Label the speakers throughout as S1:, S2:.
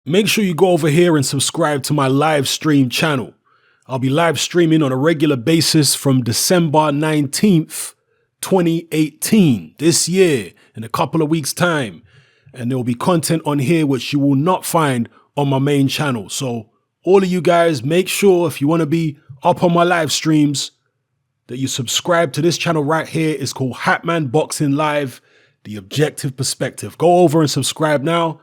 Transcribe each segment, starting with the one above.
S1: make sure you go over here and subscribe to my live stream channel. I'll be live streaming on a regular basis from December 19th, 2018, this year, in a couple of weeks' time. And there will be content on here which you will not find on my main channel. So all of you guys, make sure if you want to be up on my live streams that you subscribe to this channel right here. It's called Hatman Boxing Live, The Objective Perspective. Go over and subscribe now,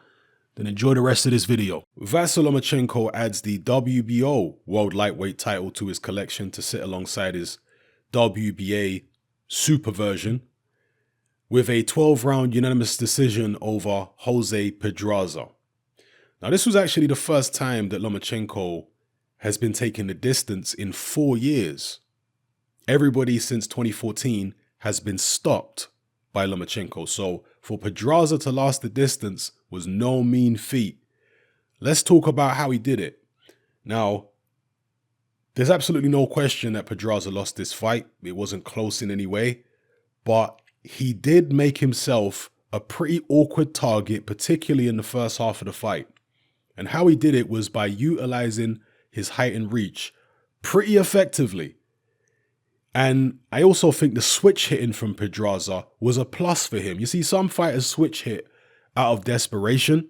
S1: then enjoy the rest of this video. Vasyl Lomachenko adds the WBO World Lightweight title to his collection to sit alongside his WBA Super version with a 12-round unanimous decision over Jose Pedraza. Now, this was actually the first time that Lomachenko has been taking the distance in 4 years. Everybody since 2014 has been stopped by Lomachenko. So for Pedraza to last the distance was no mean feat. Let's talk about how he did it. Now, there's absolutely no question that Pedraza lost this fight. It wasn't close in any way, but he did make himself a pretty awkward target, particularly in the first half of the fight. And how he did it was by utilizing his height and reach pretty effectively. And I also think the switch hitting from Pedraza was a plus for him. You see, some fighters switch hit out of desperation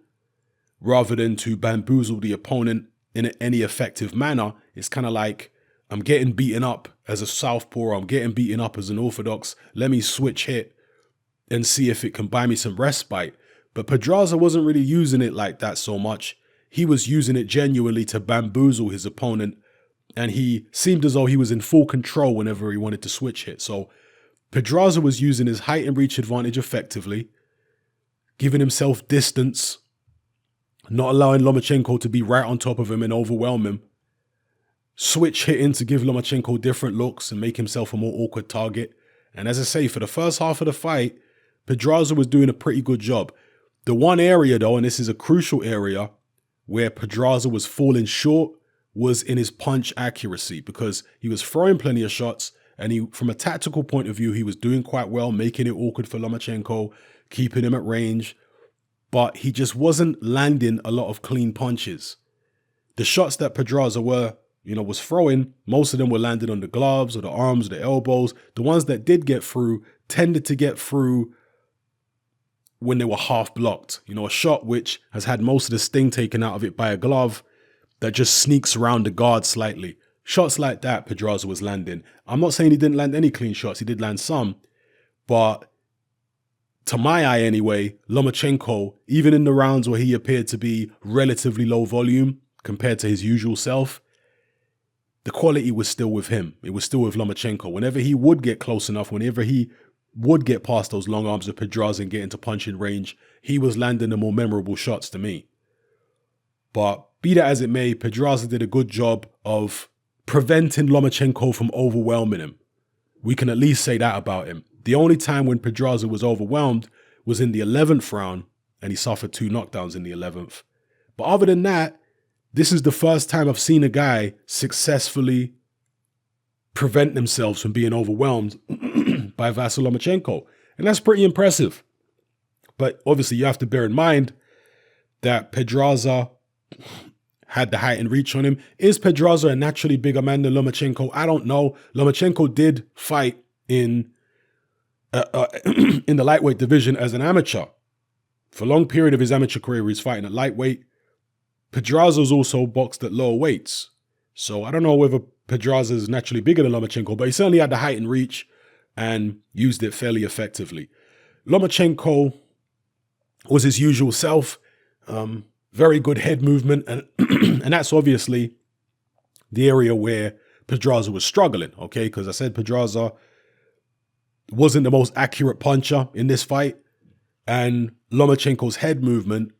S1: rather than to bamboozle the opponent in any effective manner. It's kind of like, I'm getting beaten up as a southpaw, or I'm getting beaten up as an orthodox. Let me switch hit and see if it can buy me some respite. But Pedraza wasn't really using it like that so much. He was using it genuinely to bamboozle his opponent, and he seemed as though he was in full control whenever he wanted to switch hit. So Pedraza was using his height and reach advantage effectively, giving himself distance, not allowing Lomachenko to be right on top of him and overwhelm him, switch hitting to give Lomachenko different looks and make himself a more awkward target. And as I say, for the first half of the fight, Pedraza was doing a pretty good job. The one area though, and this is a crucial area, where Pedraza was falling short was in his punch accuracy, because he was throwing plenty of shots, and he, from a tactical point of view, he was doing quite well, making it awkward for Lomachenko, keeping him at range, but he just wasn't landing a lot of clean punches. The shots that Pedraza was throwing, most of them were landing on the gloves or the arms or the elbows. The ones that did get through tended to get through when they were half blocked. A shot which has had most of the sting taken out of it by a glove that just sneaks around the guard slightly. Shots like that Pedraza was landing. I'm not saying he didn't land any clean shots. He did land some. But to my eye anyway, Lomachenko, even in the rounds where he appeared to be relatively low volume compared to his usual self, the quality was still with him. It was still with Lomachenko. Whenever he would get close enough, whenever he would get past those long arms of Pedraza and get into punching range, he was landing the more memorable shots to me. But be that as it may, Pedraza did a good job of preventing Lomachenko from overwhelming him. We can at least say that about him. The only time when Pedraza was overwhelmed was in the 11th round, and he suffered 2 knockdowns in the 11th. But other than that, this is the first time I've seen a guy successfully prevent themselves from being overwhelmed by Vasyl Lomachenko. And that's pretty impressive. But obviously you have to bear in mind that Pedraza had the height and reach on him. Is Pedraza a naturally bigger man than Lomachenko? I don't know. Lomachenko did fight in the lightweight division as an amateur. For a long period of his amateur career, he was fighting at lightweight. Pedraza's also boxed at lower weights. So I don't know whether Pedraza is naturally bigger than Lomachenko, but he certainly had the height and reach and used it fairly effectively. Lomachenko was his usual self. Very good head movement, and and that's obviously the area where Pedraza was struggling, okay? Because I said Pedraza wasn't the most accurate puncher in this fight, and Lomachenko's head movement,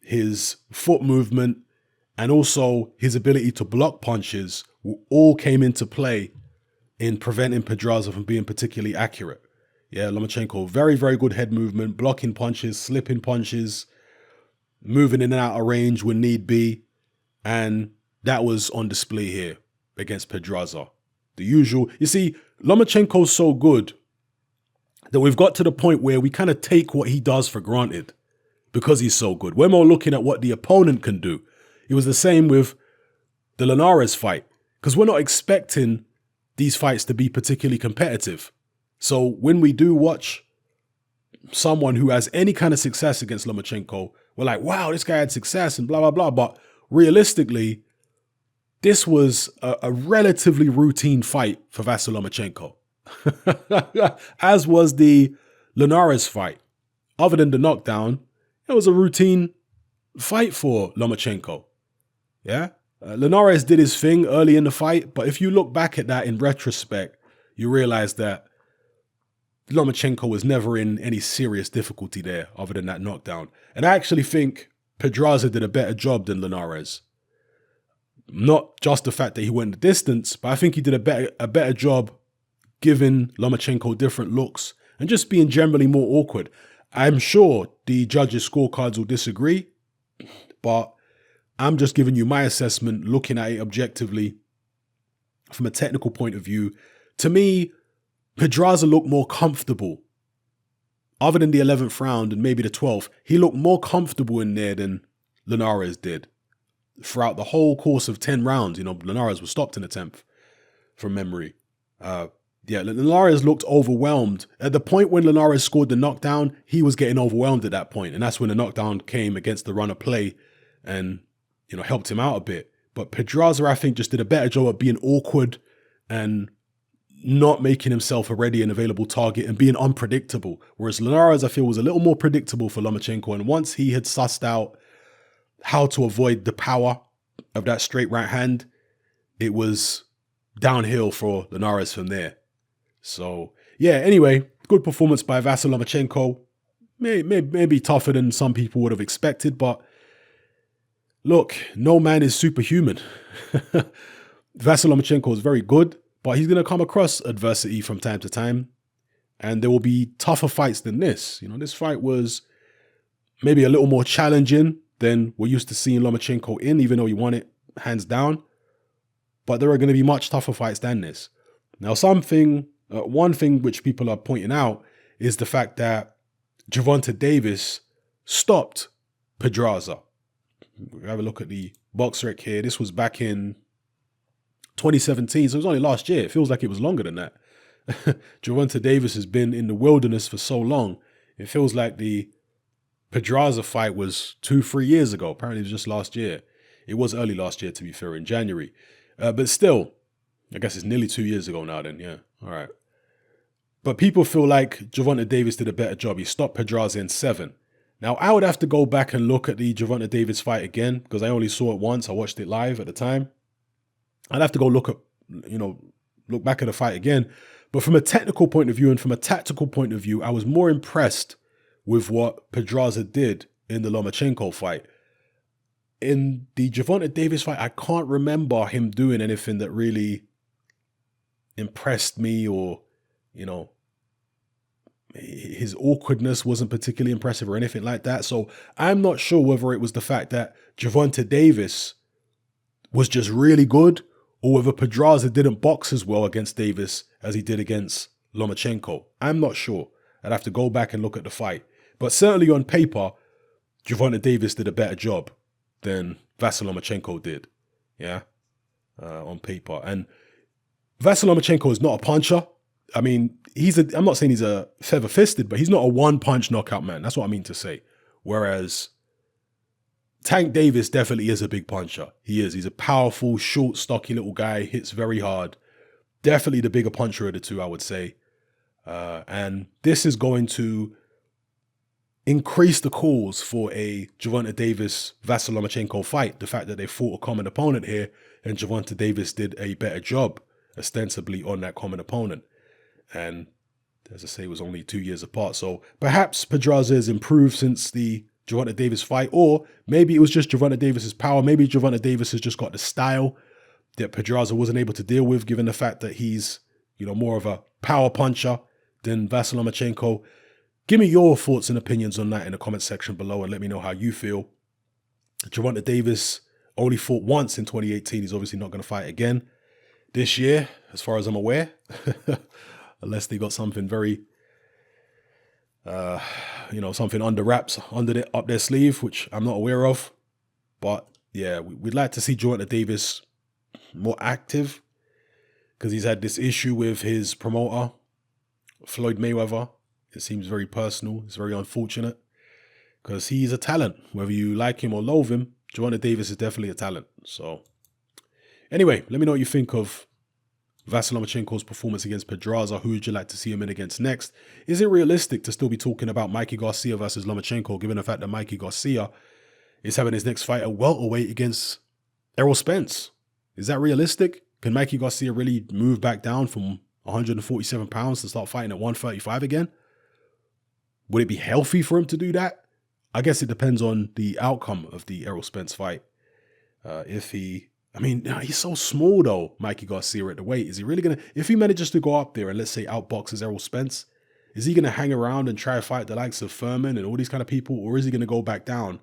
S1: his foot movement, and also his ability to block punches all came into play in preventing Pedraza from being particularly accurate. Yeah, Lomachenko, very, very good head movement, blocking punches, slipping punches, moving in and out of range when need be. And that was on display here against Pedraza. The usual. You see, Lomachenko's so good that we've got to the point where we kind of take what he does for granted. because he's so good. We're more looking at what the opponent can do. It was the same with the Linares fight, because we're not expecting these fights to be particularly competitive. So when we do watch someone who has any kind of success against Lomachenko, we're like, wow, this guy had success and blah, blah, blah. But realistically, this was a relatively routine fight for Vasyl Lomachenko, as was the Linares fight. Other than the knockdown, it was a routine fight for Lomachenko. Yeah. Linares did his thing early in the fight, but if you look back at that in retrospect, you realize that Lomachenko was never in any serious difficulty there other than that knockdown. And I actually think Pedraza did a better job than Linares. Not just the fact that he went the distance, but I think he did a better job giving Lomachenko different looks and just being generally more awkward. I'm sure the judges' scorecards will disagree, but I'm just giving you my assessment, looking at it objectively from a technical point of view. To me, Pedraza looked more comfortable. Other than the 11th round and maybe the 12th, he looked more comfortable in there than Linares did. Throughout the whole course of 10 rounds, Linares was stopped in the 10th from memory. Linares looked overwhelmed. At the point when Linares scored the knockdown, he was getting overwhelmed at that point. And that's when the knockdown came against the run of play and, helped him out a bit. But Pedraza, I think, just did a better job of being awkward and not making himself a ready and available target and being unpredictable. Whereas Linares, I feel, was a little more predictable for Lomachenko. And once he had sussed out how to avoid the power of that straight right hand, it was downhill for Linares from there. So, yeah, anyway, good performance by Vasyl Lomachenko. Maybe tougher than some people would have expected, but look, no man is superhuman. Vasyl Lomachenko is very good, but he's going to come across adversity from time to time, and there will be tougher fights than this. This fight was maybe a little more challenging than we're used to seeing Lomachenko in, even though he won it hands down. But there are going to be much tougher fights than this. Now, one thing which people are pointing out is the fact that Gervonta Davis stopped Pedraza. We have a look at the box rec here. This was back in 2017, so it was only last year. It feels like it was longer than that. Gervonta Davis has been in the wilderness for so long. It feels like the Pedraza fight was 2-3 years ago. Apparently it was just last year. It was early last year, to be fair, in January. But still, I guess it's nearly 2 years ago now then, yeah. All right. But people feel like Gervonta Davis did a better job. He stopped Pedraza in 7. Now, I would have to go back and look at the Gervonta Davis fight again because I only saw it once. I watched it live at the time. I'd have to go look back at the fight again. But from a technical point of view and from a tactical point of view, I was more impressed with what Pedraza did in the Lomachenko fight. In the Gervonta Davis fight, I can't remember him doing anything that really impressed me or, his awkwardness wasn't particularly impressive or anything like that. So I'm not sure whether it was the fact that Gervonta Davis was just really good or whether Pedraza didn't box as well against Davis as he did against Lomachenko. I'm not sure. I'd have to go back and look at the fight. But certainly on paper, Gervonta Davis did a better job than Vasyl Lomachenko did. Yeah, on paper. And Vasyl Lomachenko is not a puncher. I mean, I'm not saying he's a feather-fisted, but he's not a one-punch knockout man. That's what I mean to say. Whereas Tank Davis definitely is a big puncher. He is. He's a powerful, short, stocky little guy, hits very hard. Definitely the bigger puncher of the two, I would say. And this is going to increase the calls for a Gervonta Davis-Vasyl Lomachenko fight. The fact that they fought a common opponent here and Gervonta Davis did a better job, ostensibly, on that common opponent. And as I say, it was only 2 years apart. So perhaps Pedraza has improved since the Gervonta Davis fight, or maybe it was just Gervonta Davis's power. Maybe Gervonta Davis has just got the style that Pedraza wasn't able to deal with, given the fact that he's, more of a power puncher than Vasyl Lomachenko. Give me your thoughts and opinions on that in the comment section below and let me know how you feel. Gervonta Davis only fought once in 2018. He's obviously not going to fight again this year, as far as I'm aware. Unless they got something very something under wraps, up their sleeve, which I'm not aware of. But yeah, we'd like to see Gervonta Davis more active because he's had this issue with his promoter, Floyd Mayweather. It seems very personal. It's very unfortunate because he's a talent. Whether you like him or loathe him, Gervonta Davis is definitely a talent. So anyway, let me know what you think of Vasyl Lomachenko's performance against Pedraza. Who would you like to see him in against next? Is it realistic to still be talking about Mikey Garcia versus Lomachenko, given the fact that Mikey Garcia is having his next fight at welterweight against Errol Spence? Is that realistic? Can Mikey Garcia really move back down from 147 pounds to start fighting at 135 again? Would it be healthy for him to do that? I guess it depends on the outcome of the Errol Spence fight. He's so small though, Mikey Garcia at the weight. Is he really going to, if he manages to go up there and let's say outboxes Errol Spence, is he going to hang around and try to fight the likes of Furman and all these kind of people? Or is he going to go back down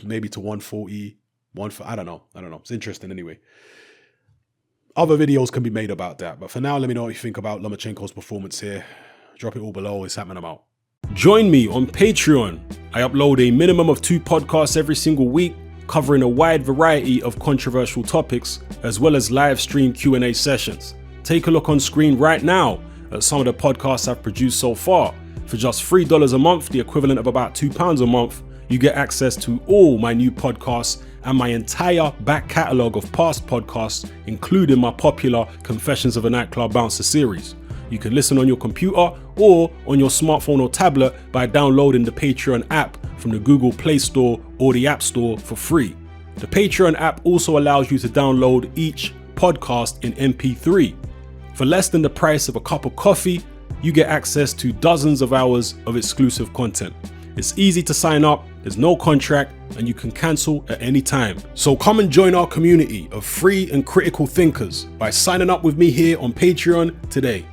S1: maybe to 140, I don't know. It's interesting anyway. Other videos can be made about that. But for now, let me know what you think about Lomachenko's performance here. Drop it all below. It's happening about. Join me on Patreon. I upload a minimum of 2 podcasts every single week, covering a wide variety of controversial topics, as well as live stream Q&A sessions. Take a look on screen right now at some of the podcasts I've produced so far. For just $3 a month, the equivalent of about £2 a month, you get access to all my new podcasts and my entire back catalogue of past podcasts, including my popular Confessions of a Nightclub Bouncer series. You can listen on your computer or on your smartphone or tablet by downloading the Patreon app from the Google Play Store or the App Store for free. The Patreon app also allows you to download each podcast in MP3. For less than the price of a cup of coffee, you get access to dozens of hours of exclusive content. It's easy to sign up, there's no contract, and you can cancel at any time. So come and join our community of free and critical thinkers by signing up with me here on Patreon today.